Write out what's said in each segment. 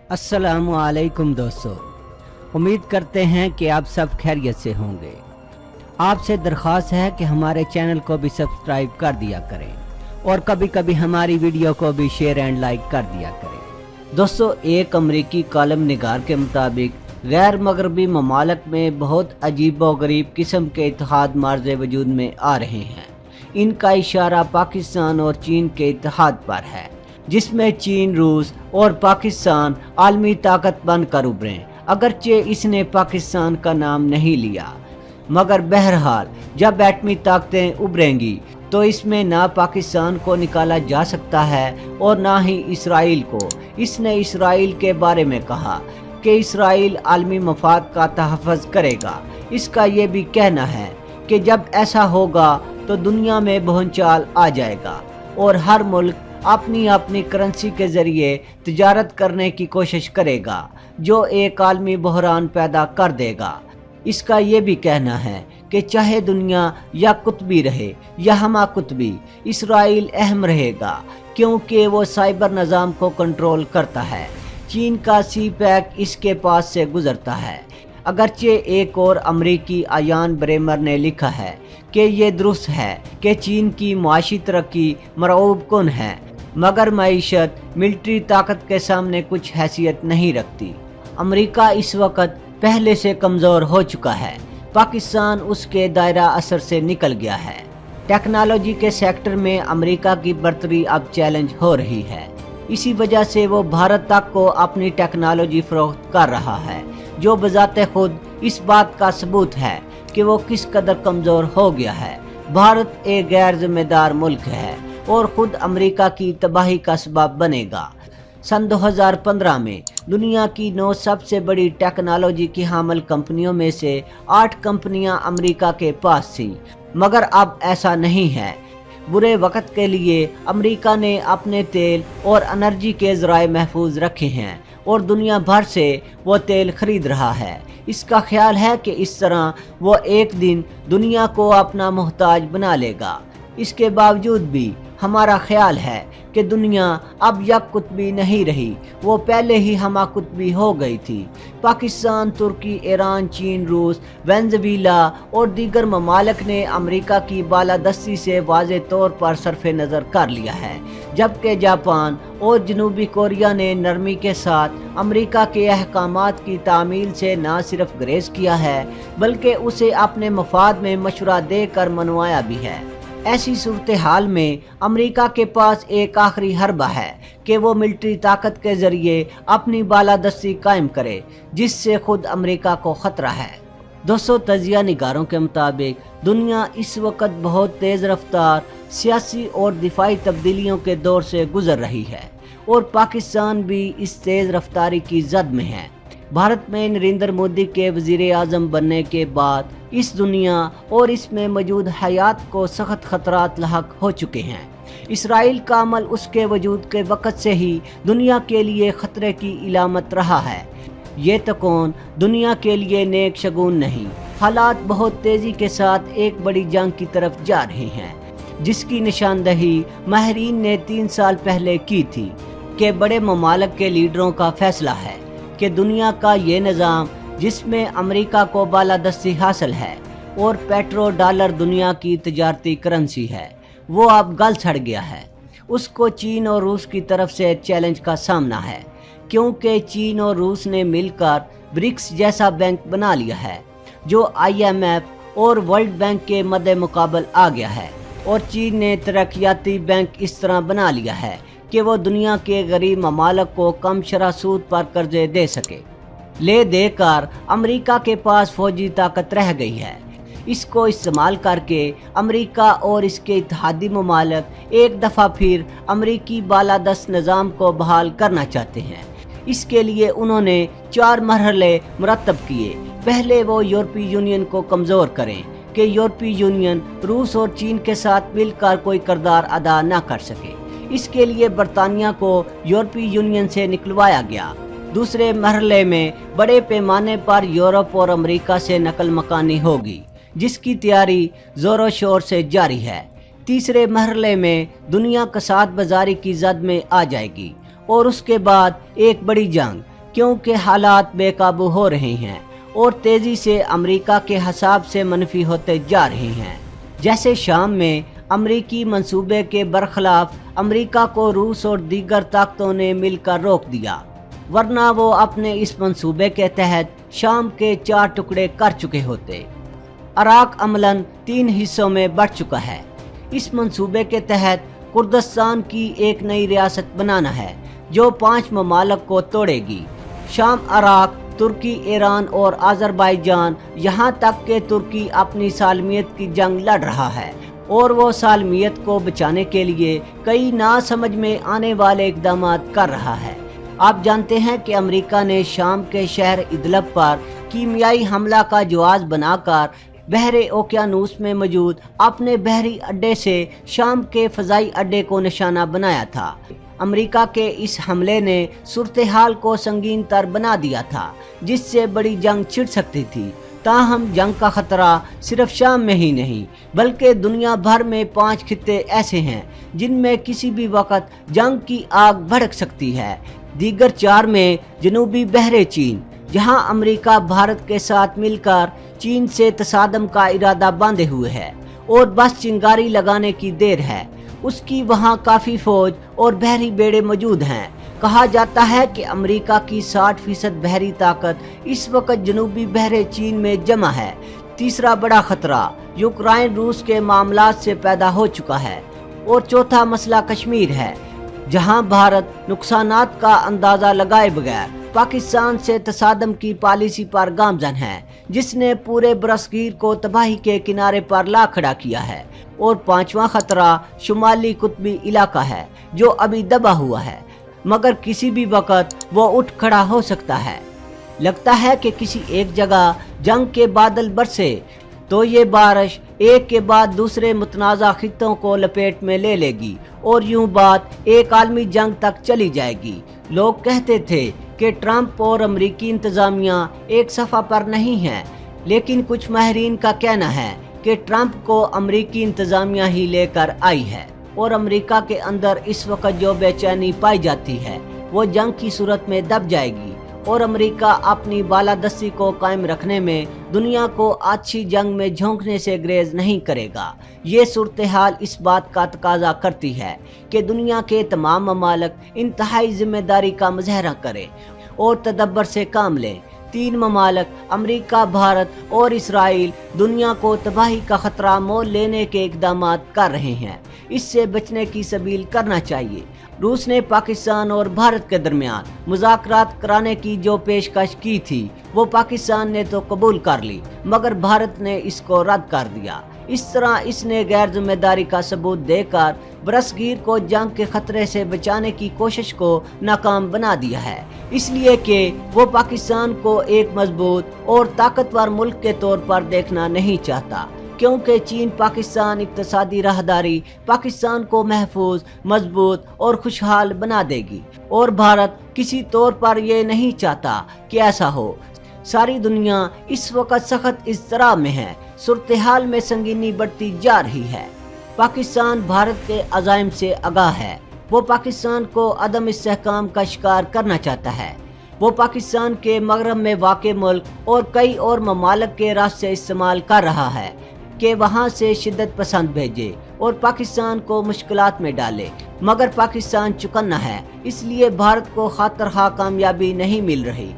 अस्सलामुअलैकुम दोस्तों, उम्मीद करते हैं कि आप सब खैरियत से होंगे। आपसे दरख्वास्त है कि हमारे चैनल को भी सब्सक्राइब कर दिया करें और कभी कभी हमारी वीडियो को भी शेयर एंड लाइक कर दिया करें। दोस्तों, एक अमरीकी कॉलम निगार के मुताबिक गैर मगरबी ममालिक में बहुत अजीब व गरीब किस्म के इत्तेहाद मार्ज़े वजूद में आ रहे हैं। इनका इशारा पाकिस्तान और चीन के इत्तेहाद पर है, जिसमें चीन, रूस और पाकिस्तान आलमी ताकत बनकर उभरें। अगरचे इसने पाकिस्तान का नाम नहीं लिया, मगर बहरहाल जब एटमी ताकतें उभरेंगी तो इसमें ना पाकिस्तान को निकाला जा सकता है और ना ही इसराइल को। इसने इसराइल के बारे में कहा कि इसराइल आलमी मफाद का तहफ़्फ़ुज़ करेगा। इसका ये भी कहना है कि जब ऐसा होगा तो दुनिया में भूचाल आ जाएगा और हर मुल्क अपनी अपनी करेंसी के ज़रिए तिजारत करने की कोशिश करेगा, जो एक आलमी बहरान पैदा कर देगा। इसका ये भी कहना है कि चाहे दुनिया या कुतबी रहे या हमा कुतबी, इसराइल अहम रहेगा क्योंकि वो साइबर निज़ाम को कंट्रोल करता है। चीन का सी पैक इसके पास से गुजरता है। अगरचे एक और अमरीकी आयान ब्रेमर ने लिखा है कि ये दुरुस्त है कि चीन की मुआशी तरक्की मरऊब कुन है, मगर मईशत मिलिट्री ताकत के सामने कुछ हैसियत नहीं रखती। अमेरिका इस वक्त पहले से कमज़ोर हो चुका है। पाकिस्तान उसके दायरा असर से निकल गया है। टेक्नोलॉजी के सेक्टर में अमेरिका की बर्तरी अब चैलेंज हो रही है। इसी वजह से वो भारत तक को अपनी टेक्नोलॉजी फरोख्त कर रहा है, जो बजाते खुद इस बात का सबूत है कि वो किस कदर कमज़ोर हो गया है। भारत एक गैर जिम्मेदार मुल्क है और ख़ुद अमेरिका की तबाही का सबब बनेगा। सन 2015 में दुनिया की 9 सबसे बड़ी टेक्नोलॉजी की हामिल कंपनियों में से 8 कंपनियां अमेरिका के पास थीं, मगर अब ऐसा नहीं है। बुरे वक्त के लिए अमेरिका ने अपने तेल और एनर्जी के ज़राए महफूज रखे हैं और दुनिया भर से वो तेल खरीद रहा है। इसका ख्याल है कि इस तरह वो एक दिन दुनिया को अपना मोहताज बना लेगा। इसके बावजूद भी हमारा ख्याल है कि दुनिया अब यक कुतबी नहीं रही, वो पहले ही हमा कुतबी हो गई थी। पाकिस्तान, तुर्की, ईरान, चीन, रूस, वेनेज़ुएला और दीगर ममालिक ने अमेरिका की बालादस्ती से वाज़े तौर पर सरफ़े नज़र कर लिया है, जबकि जापान और जनूबी कोरिया ने नरमी के साथ अमेरिका के अहकामात की तामील से न सिर्फ गुरेज किया है, बल्कि उसे अपने मफाद में मशवरा देकर मनवाया भी है। ऐसी सूरत हाल में अमेरिका के पास एक आखिरी हरबा है कि वो मिलिट्री ताकत के ज़रिए अपनी बालादस्ती कायम करे, जिससे खुद अमेरिका को ख़तरा है। दोस्तों, तजिया निगारों के मुताबिक दुनिया इस वक्त बहुत तेज़ रफ्तार सियासी और दिफाई तब्दीलियों के दौर से गुजर रही है और पाकिस्तान भी इस तेज़ रफ्तारी की जद में है। भारत में नरेंद्र मोदी के वज़ीर आज़म बनने के बाद इस दुनिया और इसमें मौजूद हयात को सख्त खतरात लाहक हो चुके हैं। इसराइल का अमल उसके वजूद के वक़्त से ही दुनिया के लिए ख़तरे की इलामत रहा है। ये तो कौन दुनिया के लिए नेक शगुन नहीं। हालात बहुत तेज़ी के साथ एक बड़ी जंग की तरफ जा रहे हैं, जिसकी निशानदही माहिरीन ने 3 साल पहले की थी कि बड़े ममालिक के लीडरों का फैसला है कि दुनिया का ये निज़ाम जिसमें अमेरिका को बालादस्ती हासिल है और पेट्रो डॉलर दुनिया की तजारती करेंसी है, वो अब गल सड़ गया है। उसको चीन और रूस की तरफ से चैलेंज का सामना है, क्योंकि चीन और रूस ने मिलकर ब्रिक्स जैसा बैंक बना लिया है, जो IMF और वर्ल्ड बैंक के मद्दे मुकाबल आ गया है। और चीन ने तरक्याती बैंक इस तरह बना लिया है कि वो दुनिया के गरीब ममालिक को कम शरह सूद पर कर्जे दे सके। ले देकर अमेरिका के पास फौजी ताकत रह गई है। इसको इस्तेमाल करके अमेरिका और इसके इत्तेहादी ममालिक एक दफ़ा फिर अमेरिकी बालादस्त निज़ाम को बहाल करना चाहते हैं। इसके लिए उन्होंने 4 मरहले मुरतब किए। पहले वो यूरोपीय यूनियन को कमज़ोर करें कि यूरोपीय यूनियन रूस और चीन के साथ मिलकर कोई किरदार अदा न कर सके। इसके लिए बरतानिया को यूरोपीय यूनियन से निकलवाया गया। दूसरे मरहले में बड़े पैमाने पर यूरोप और अमेरिका से नकल मकानी होगी, जिसकी तैयारी ज़ोरों शोर से जारी है। तीसरे मरहले में दुनिया कसाद बाजारी की जद में आ जाएगी और उसके बाद एक बड़ी जंग क्योंकि हालात बेकाबू हो रहे हैं और तेजी से अमेरिका के हिसाब से मनफी होते जा रहे हैं। जैसे शाम में अमेरिकी मंसूबे के बरखिलाफ अमेरिका को रूस और दीगर ताकतों ने मिलकर रोक दिया, वरना वो अपने इस मंसूबे के तहत शाम के 4 टुकड़े कर चुके होते। इराक अमलन 3 हिस्सों में बढ़ चुका है। इस मंसूबे के तहत कुर्दिस्तान की एक नई रियासत बनाना है जो 5 ममालिक को तोड़ेगी। शाम, इराक, तुर्की, ईरान और अज़रबैजान, यहाँ तक कि तुर्की अपनी सालमियत की जंग लड़ रहा है और वो सालमियत को बचाने के लिए कई ना समझ में आने वाले इक़दाम कर रहा है। आप जानते हैं कि अमेरिका ने शाम के शहर इदलब पर कीमियाई हमला का जवाब बनाकर बहरे ओकियानूस में मौजूद अपने बहरी अड्डे से शाम के फ़ज़ाई अड्डे को निशाना बनाया था। अमेरिका के इस हमले ने सूरत हाल को संगीन तर बना दिया था, जिससे बड़ी जंग छिड़ सकती थी। ताहम जंग का खतरा सिर्फ शाम में ही नहीं बल्कि दुनिया भर में 5 खित्ते ऐसे हैं जिनमें किसी भी वक्त जंग की आग भड़क सकती है। दीगर 4 में जनूबी बहरे चीन, जहां अमेरिका भारत के साथ मिलकर चीन से तसादम का इरादा बांधे हुए है और बस चिंगारी लगाने की देर है। उसकी वहां काफ़ी फौज और बहरी बेड़े मौजूद हैं। कहा जाता है कि अमेरिका की 60% बहरी ताकत इस वक्त जनूबी बहरे चीन में जमा है। तीसरा बड़ा खतरा यूक्रेन रूस के मामलात से पैदा हो चुका है और चौथा मसला कश्मीर है, जहां भारत नुकसानात का अंदाजा लगाए बगैर पाकिस्तान से तसादम की पॉलिसी पर गामजन है, जिसने पूरे बरसगीर को तबाही के किनारे पर ला खड़ा किया है। और 5वां खतरा शुमाली कुतबी इलाका है जो अभी दबा हुआ है, मगर किसी भी वक्त वो उठ खड़ा हो सकता है। लगता है कि किसी एक जगह जंग के बादल बरसे तो ये बारिश एक के बाद दूसरे मुतनाज़ा खित्तों को लपेट में ले लेगी और यूं बात एक आलमी जंग तक चली जाएगी। लोग कहते थे कि ट्रंप और अमेरिकी इंतज़ामिया एक सफ़ा पर नहीं है, लेकिन कुछ माहिरीन का कहना है कि ट्रंप को अमेरिकी इंतज़ामिया ही लेकर आई है और अमेरिका के अंदर इस वक्त जो बेचैनी पाई जाती है वो जंग की सूरत में दब जाएगी और अमेरिका अपनी बालादस्ती को कायम रखने में दुनिया को अच्छी जंग में झोंकने से ग्रेज नहीं करेगा। ये सूरत हाल इस बात का तकाजा करती है कि दुनिया के तमाम ममालिक इंतहाई जिम्मेदारी का मुजाहरा करें और तदब्बर से काम लें। 3 ममालिक अमेरिका, भारत और इसराइल दुनिया को तबाही का खतरा मोल लेने के इक़दाम कर रहे हैं। इससे बचने की सबील करना चाहिए। रूस ने पाकिस्तान और भारत के दरमियान मुज़ाकरात कराने की जो पेशकश की थी वो पाकिस्तान ने तो कबूल कर ली, मगर भारत ने इसको रद्द कर दिया। इस तरह इसने गैर जिम्मेदारी का सबूत देकर बरसगीर को जंग के खतरे से बचाने की कोशिश को नाकाम बना दिया है, इसलिए कि वो पाकिस्तान को एक मजबूत और ताकतवर मुल्क के तौर पर देखना नहीं चाहता, क्योंकि चीन पाकिस्तान इक्तसादी राहदारी पाकिस्तान को महफूज, मजबूत और खुशहाल बना देगी और भारत किसी तौर पर ये नहीं चाहता कि ऐसा हो। सारी दुनिया इस वक्त सख्त इज़्तिराब में है। सूरत हाल में संगीनी बढ़ती जा रही है। पाकिस्तान भारत के अज़ाइम से आगाह है। वो पाकिस्तान को अदम इस्तेहकाम का शिकार करना चाहता है। वो पाकिस्तान के मगरब में वाक़े मुल्क और कई और ममालिक के रास्ते इस्तेमाल कर रहा है कि वहाँ से शिद्दत पसंद भेजे और पाकिस्तान को मुश्किलात में डाले, मगर पाकिस्तान चुकन्ना है, इसलिए भारत को खातिर कामयाबी नहीं मिल रही।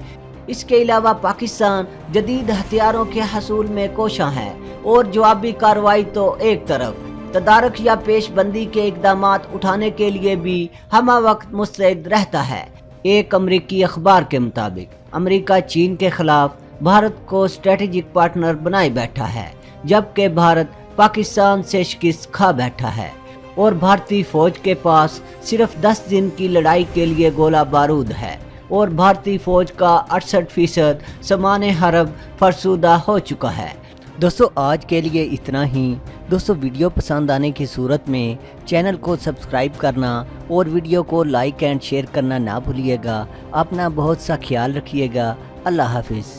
इसके अलावा पाकिस्तान जदीद हथियारों के हसूल में कोशां है और जवाबी कार्रवाई तो एक तरफ, तदारक या पेशबंदी के इक़दाम उठाने के लिए भी हमा वक्त मुस्तैद रहता है। एक अमरीकी अखबार के मुताबिक अमेरिका चीन के खिलाफ भारत को स्ट्रेटेजिक पार्टनर बनाए बैठा है, जबकि भारत पाकिस्तान से शिकस्त खा बैठा है और भारतीय फौज के पास सिर्फ 10 दिन की लड़ाई के लिए गोला बारूद है और भारतीय फौज का 68% सामान हरब फरसुदा हो चुका है। दोस्तों आज के लिए इतना ही। दोस्तों वीडियो पसंद आने की सूरत में चैनल को सब्सक्राइब करना और वीडियो को लाइक एंड शेयर करना ना भूलिएगा। अपना बहुत सा ख्याल रखिएगा। अल्लाह हाफिज़।